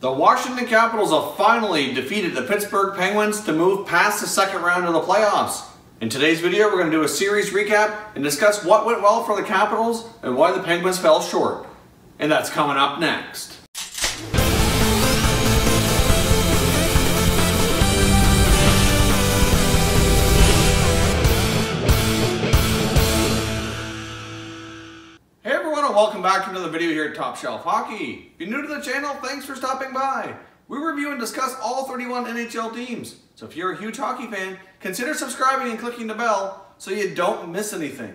The Washington Capitals have finally defeated the Pittsburgh Penguins to move past the second round of the playoffs. In today's video, we're going to do a series recap and discuss what went well for the Capitals and why the Penguins fell short. And that's coming up next. Welcome back to another video here at Top Shelf Hockey. If you're new to the channel, thanks for stopping by. We review and discuss all 31 NHL teams. So if you're a huge hockey fan, consider subscribing and clicking the bell so you don't miss anything.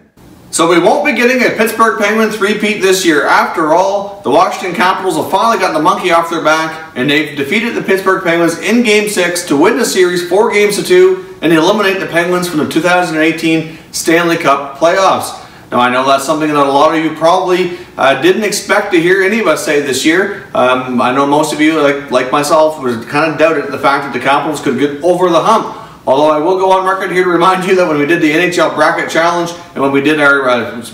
So we won't be getting a Pittsburgh Penguins repeat this year. After all, the Washington Capitals have finally got the monkey off their back and they've defeated the Pittsburgh Penguins in Game 6 to win the series 4-2 and eliminate the Penguins from the 2018 Stanley Cup Playoffs. Now, I know that's something that a lot of you probably didn't expect to hear any of us say this year. I know most of you, like myself, was kind of doubted the fact that the Capitals could get over the hump. Although I will go on record here to remind you that when we did the NHL Bracket Challenge and when we did our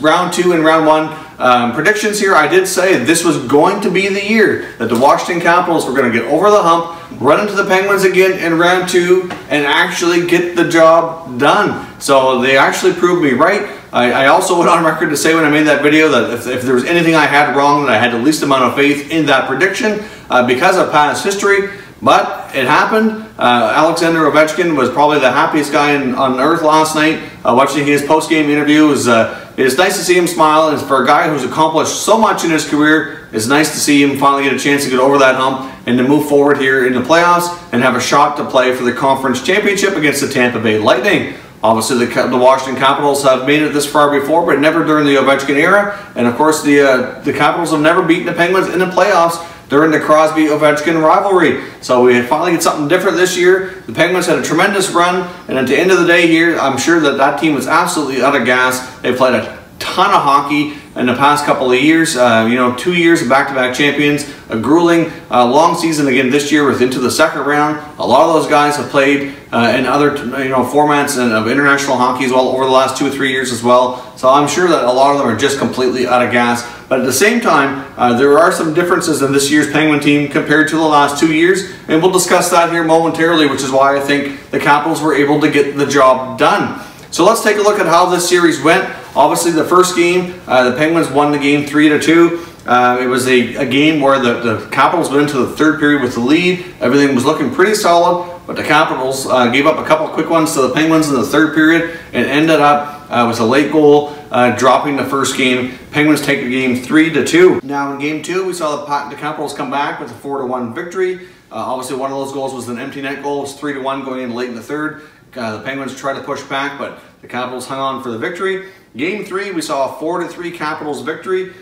Round 2 and Round 1 predictions here, I did say this was going to be the year that the Washington Capitals were going to get over the hump, run into the Penguins again in Round 2, and actually get the job done. So they actually proved me right. I also went on record to say when I made that video that if there was anything I had wrong, that I had the least amount of faith in that prediction because of past history. But it happened. Alexander Ovechkin was probably the happiest guy on earth last night. Watching his post-game interview, it is nice to see him smile. And for a guy who's accomplished so much in his career, it's nice to see him finally get a chance to get over that hump and to move forward here in the playoffs and have a shot to play for the conference championship against the Tampa Bay Lightning. Obviously, the Washington Capitals have made it this far before, but never during the Ovechkin era. And of course, the Capitals have never beaten the Penguins in the playoffs during the Crosby-Ovechkin rivalry. So we finally get something different this year. The Penguins had a tremendous run, and at the end of the day here, I'm sure that team was absolutely out of gas. They played a ton of hockey in the past couple of years. 2 years of back-to-back champions, a grueling long season again this year with into the second round. A lot of those guys have played in other formats of international hockey as well over the last 2 or 3 years as well. So I'm sure that a lot of them are just completely out of gas. But at the same time, there are some differences in this year's Penguin team compared to the last 2 years, and we'll discuss that here momentarily, which is why I think the Capitals were able to get the job done. So let's take a look at how this series went. Obviously, the first game, the Penguins won the game 3-2. It was a game where the Capitals went into the third period with the lead. Everything was looking pretty solid, but the Capitals gave up a couple of quick ones to the Penguins in the third period and ended up with a late goal, dropping the first game. Penguins take the game 3-2. Now in Game 2, we saw the Capitals come back with a 4-1 victory. Obviously, one of those goals was an empty net goal. It was 3-1 going in late in the third. The Penguins tried to push back, but the Capitals hung on for the victory. Game 3, we saw a 4-3 Capitals victory.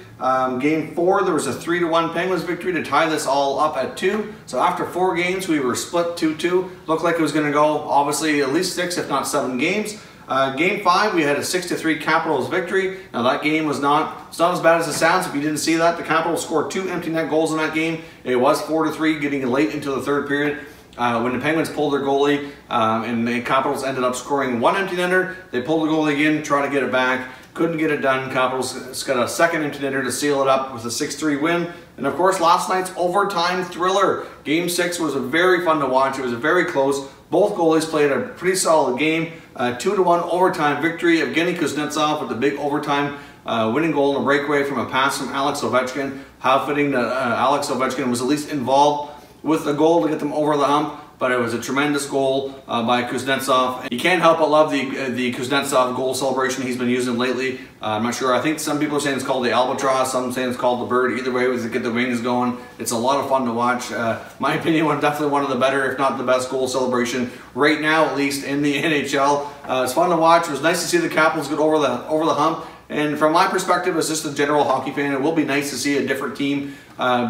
Game 4, there was a 3-1 Penguins victory to tie this all up at 2. So after 4 games, we were split 2-2. Looked like it was going to go, obviously, at least 6, if not 7 games. Game 5, we had a 6-3 Capitals victory. Now that game was not as bad as it sounds. If you didn't see that, the Capitals scored 2 empty net goals in that game. It was 4-3, getting late into the third period. When the Penguins pulled their goalie and the Capitals ended up scoring 1 empty netter, they pulled the goalie again, tried to get it back, couldn't get it done. Capitals got a second empty netter to seal it up with a 6-3 win. And of course, last night's overtime thriller. Game 6 was very fun to watch. It was very close. Both goalies played a pretty solid game. 2-1 overtime victory of Evgeny Kuznetsov with the big overtime winning goal and a breakaway from a pass from Alex Ovechkin. How fitting that Alex Ovechkin was at least involved with the goal to get them over the hump, but it was a tremendous goal by Kuznetsov. You can't help but love the Kuznetsov goal celebration he's been using lately. I'm not sure. I think some people are saying it's called the albatross, some saying it's called the bird. Either way, it was to get the wings going. It's a lot of fun to watch. My opinion, definitely one of the better, if not the best, goal celebration right now, at least in the NHL. It's fun to watch. It was nice to see the Capitals get over the hump. And from my perspective, as just a general hockey fan, it will be nice to see a different team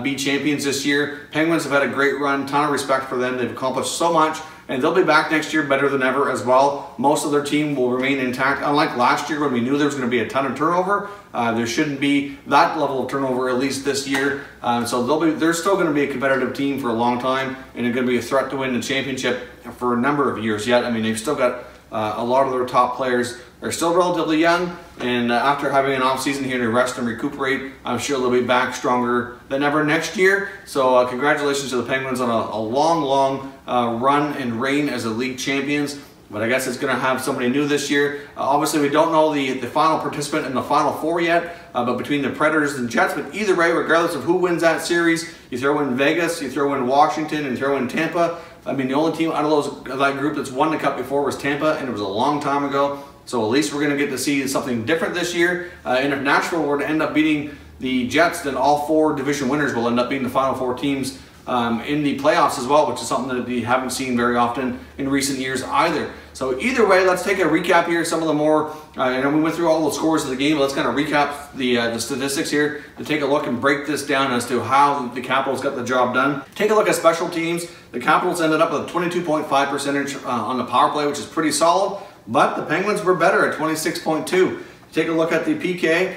be champions this year. Penguins have had a great run, ton of respect for them. They've accomplished so much, and they'll be back next year better than ever as well. Most of their team will remain intact. Unlike last year when we knew there was going to be a ton of turnover, there shouldn't be that level of turnover at least this year. So they're still going to be a competitive team for a long time, and they're going to be a threat to win the championship for a number of years yet. I mean, they've still got a lot of their top players are still relatively young, and after having an off season here to rest and recuperate, I'm sure they'll be back stronger than ever next year. So congratulations to the Penguins on a long run and reign as a league champions. But I guess it's going to have somebody new this year. Obviously, we don't know the final participant in the Final Four yet, but between the Predators and Jets, but either way, regardless of who wins that series, you throw in Vegas, you throw in Washington, and throw in Tampa. I mean, the only team out of that group that's won the Cup before was Tampa, and it was a long time ago. So at least we're going to get to see something different this year. And if Nashville were to end up beating the Jets, then all 4 division winners will end up being the Final Four teams in the playoffs as well, which is something that we haven't seen very often in recent years either. So either way, let's take a recap here. Some of the more, we went through all the scores of the game. Let's kind of recap the statistics here to take a look and break this down as to how the Capitals got the job done. Take a look at special teams. The Capitals ended up with a 22.5% on the power play, which is pretty solid, but the Penguins were better at 26.2%. Take a look at the PK.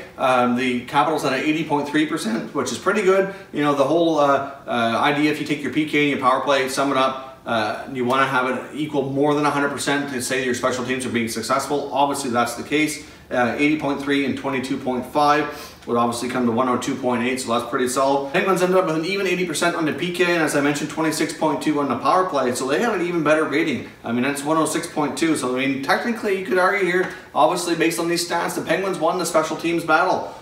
The Capitals had an 80.3%, which is pretty good. You know, the whole idea, if you take your PK and your power play, sum it up, you want to have it equal more than 100% to say your special teams are being successful. Obviously, that's the case. 80.3 and 22.5 would obviously come to 102.8, so that's pretty solid. Penguins ended up with an even 80% on the PK, and as I mentioned, 26.2 on the power play, so they have an even better rating. I mean, that's 106.2, so I mean, technically you could argue here, obviously based on these stats, the Penguins won the special teams battle.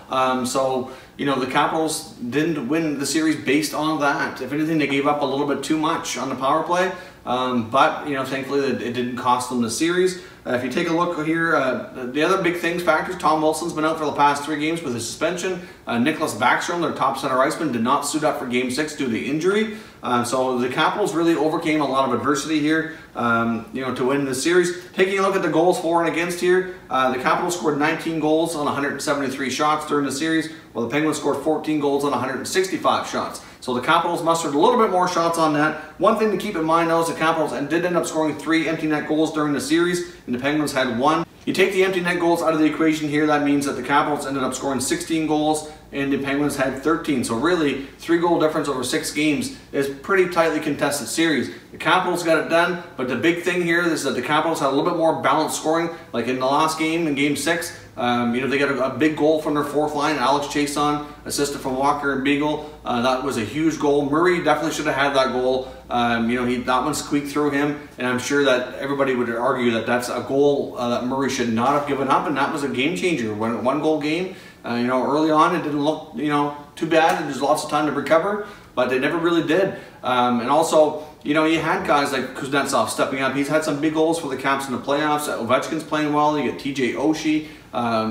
So, you know, the Capitals didn't win the series based on that. If anything, they gave up a little bit too much on the power play, but, you know, thankfully it didn't cost them the series. If you take a look here, the other big factors, Tom Wilson's been out for the past 3 games with a suspension. Nicholas Backstrom, their top center iceman, did not suit up for Game 6 due to injury. So the Capitals really overcame a lot of adversity here, you know, to win this series. Taking a look at the goals for and against here, the Capitals scored 19 goals on 173 shots during the series, while the Penguins scored 14 goals on 165 shots. So the Capitals mustered a little bit more shots on that. One thing to keep in mind though is the Capitals did end up scoring 3 empty net goals during the series, and the Penguins had 1. You take the empty net goals out of the equation here, that means that the Capitals ended up scoring 16 goals and the Penguins had 13. So really, 3-goal difference over 6 games is pretty tightly contested series. The Capitals got it done, but the big thing here is that the Capitals had a little bit more balanced scoring, like in the last game, in Game 6. You know, they got a big goal from their 4th line, Alex Chason, assisted from Walker and Beagle. That was a huge goal. Murray definitely should have had that goal. You know, that one squeaked through him, and I'm sure that everybody would argue that that's a goal that Murray should not have given up, and that was a game changer. When 1-goal game, you know, early on it didn't look, you know, too bad, and there's lots of time to recover, but they never really did. And also, you know, you had guys like Kuznetsov stepping up. He's had some big goals for the Caps in the playoffs. Ovechkin's playing well. You get TJ Oshie.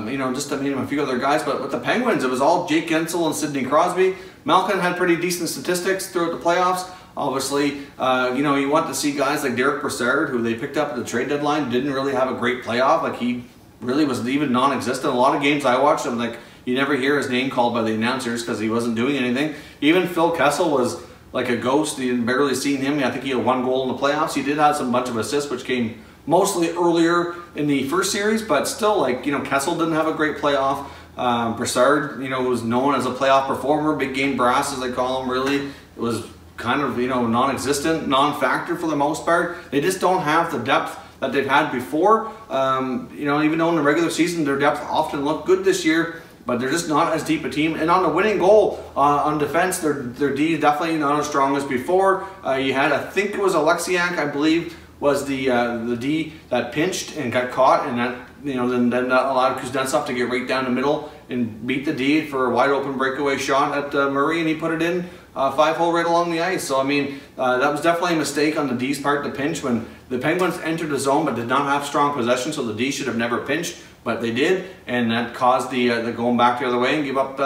You know, just to name a few other guys. But with the Penguins, it was all Jake Gensel and Sidney Crosby. Malkin had pretty decent statistics throughout the playoffs. Obviously, you know, you want to see guys like Derek Brassard, who they picked up at the trade deadline, didn't really have a great playoff. Like, he really was even non-existent. A lot of games I watched him, like, you never hear his name called by the announcers because he wasn't doing anything. Even Phil Kessel was like a ghost. You had barely seen him. I think he had 1 goal in the playoffs. He did have some bunch of assists, which came mostly earlier in the first series, but still, like, you know, Kessel didn't have a great playoff. Brassard, you know, was known as a playoff performer, big game brass as they call him. Really, it was kind of, you know, non-existent, non-factor for the most part. They just don't have the depth that they've had before. You know, even though in the regular season their depth often looked good this year, but they're just not as deep a team. And on the winning goal on defense, their D is definitely not as strong as before. You had, I think it was Alexiak, I believe, was the D that pinched and got caught, and that, you know, then that allowed Kuznetsov to get right down the middle and beat the D for a wide open breakaway shot at Murray, and he put it in 5-hole right along the ice. So I mean, that was definitely a mistake on the D's part to pinch when the Penguins entered the zone but did not have strong possession, so the D should have never pinched, but they did, and that caused the going back the other way and give up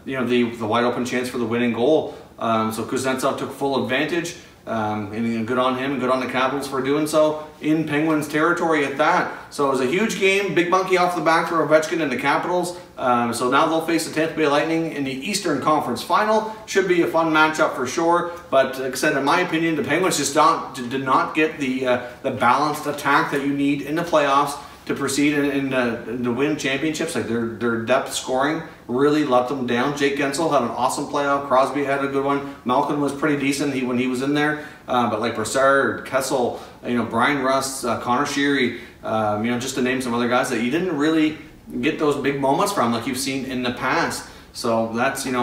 you know, the wide open chance for the winning goal. So Kuznetsov took full advantage. And good on him and good on the Capitals for doing so in Penguins territory at that. So it was a huge game, big monkey off the back for Ovechkin and the Capitals. So now they'll face the Tampa Bay Lightning in the Eastern Conference Final. Should be a fun matchup for sure. But like I said, in my opinion, the Penguins just did not get the balanced attack that you need in the playoffs. to proceed and to win championships. Like their depth scoring really let them down. Jake Gensel had an awesome playoff. Crosby had a good one. Malkin was pretty decent when he was in there. But like Brassard, Kessel, Brian Rust, Connor Sheary, just to name some other guys that you didn't really get those big moments from like you've seen in the past. So that's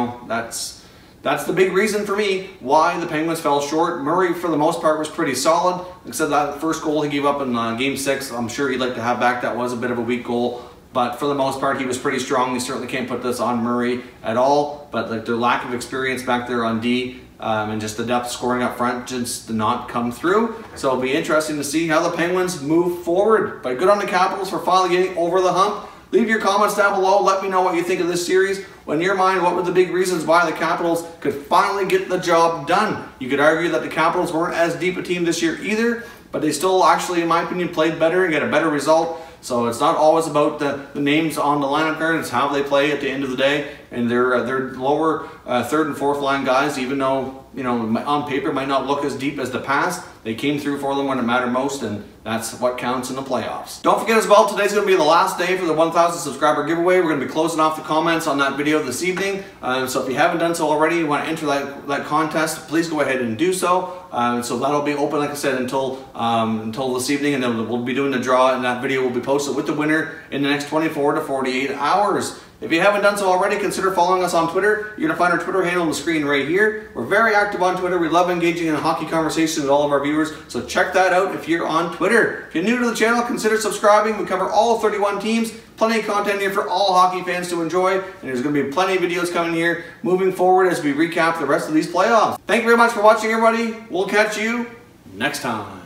the big reason for me why the Penguins fell short. Murray, for the most part, was pretty solid. Except that first goal he gave up in Game 6, I'm sure he'd like to have back. That was a bit of a weak goal. But for the most part, he was pretty strong. We certainly can't put this on Murray at all. But like their lack of experience back there on D and just the depth scoring up front just did not come through. So it'll be interesting to see how the Penguins move forward. But good on the Capitals for finally getting over the hump. Leave your comments down below. Let me know what you think of this series. In your mind, what were the big reasons why the Capitals could finally get the job done? You could argue that the Capitals weren't as deep a team this year either, but they still actually, in my opinion, played better and get a better result. So it's not always about the names on the lineup card. It's how they play at the end of the day. And their lower third and fourth line guys, even though on paper might not look as deep as the past, they came through for them when it mattered most, and that's what counts in the playoffs. Don't forget as well, today's going to be the last day for the 1,000 subscriber giveaway. We're going to be closing off the comments on that video this evening. So if you haven't done so already, you want to enter that contest, please go ahead and do so. So that'll be open, like I said, until this evening, and then we'll be doing the draw, and that video will be posted with the winner in the next 24 to 48 hours. If you haven't done so already, consider following us on Twitter. You're going to find our Twitter handle on the screen right here. We're very active on Twitter. We love engaging in hockey conversations with all of our viewers, so check that out if you're on Twitter. If you're new to the channel, consider subscribing. We cover all 31 teams. Plenty of content here for all hockey fans to enjoy, and there's going to be plenty of videos coming here moving forward as we recap the rest of these playoffs. Thank you very much for watching, everybody. We'll catch you next time.